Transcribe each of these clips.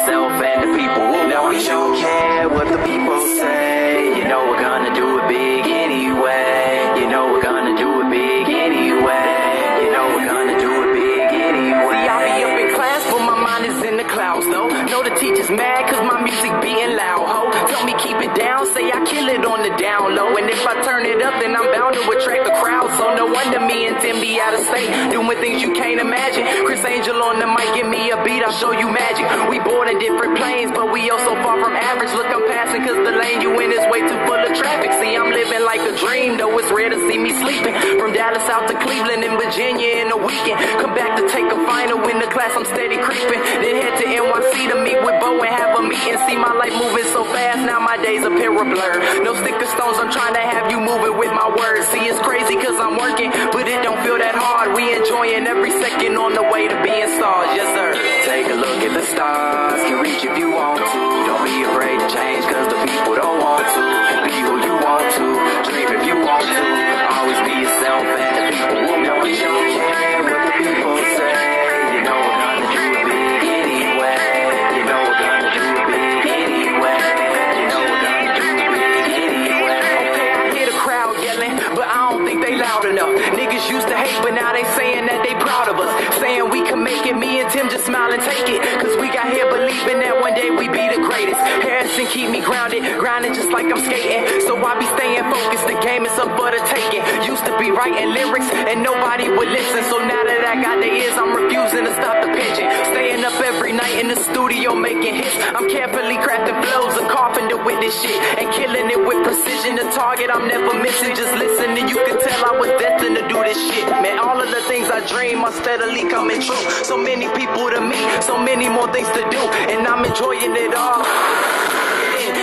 yourself and the people who now we don't care what the people say. You know we're gonna do it big anyway. You know we're gonna do it big anyway. You know we're gonna do it big anyway. See, I'll be up in class, but my mind is in the clouds though. Know the teacher's mad cause my music beating loud, ho. Tell me keep it down, say I kill it on the down low. And if I turn it up, then I'm bound to attract a crowd. So no wonder me and Tim be out of state, doing things you can't imagine. Chris Angel on the mic, give me a beat, I'll show you magic. We board in different planes, but we all so far from average. Look, I'm passing cause the lane you in is way too full of traffic. See, I'm living like a dream, though it's rare to see me sleeping. From Dallas out to Cleveland and Virginia in a weekend. Come back to take a final in the class, I'm steady creeping. Then head to NYC to meet with Bo and have a meeting. See my life moving so fast, now my days appear a blur. No sticker stones, I'm trying to have you moving with my words. See, it's crazy cause I'm working, but it don't feel that hard. We enjoying every second on the way to being stars, yes sir. Take a look at the stars, can reach if you want to. Don't be afraid to change cause the people don't want to. Be who you want to, dream if you want to. Always be yourself and the people will know you don't care what the people say. You know we're gonna do it big anyway. You know we're gonna do it big anyway. You know we're gonna do it big anyway. Okay, I hear the crowd yelling, but I don't think they loud enough. Niggas used to hate, but now they saying that they proud of us. Saying we can make it, me and Tim just smile and take it. Cause we got here believing that one day we be the greatest. Harrison keep me grounded, grinding just like I'm skating. So I be staying focused, the game is up for the taking. Used to be writing lyrics and nobody would listen. So now that I got the ears, I'm refusing to stop the pitching. Staying up every night in the studio making hits. I'm carefully crafting flows, a carpenter with this shit. And killing it with precision, the target I'm never missing. Just listen and you can tell I was destined to do this shit. Man, all of the things I dream are steadily coming true. So many people to meet, so many more things to do. And I'm enjoying it all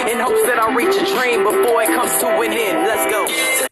in hopes that I reach a dream before it comes to an end. Let's go.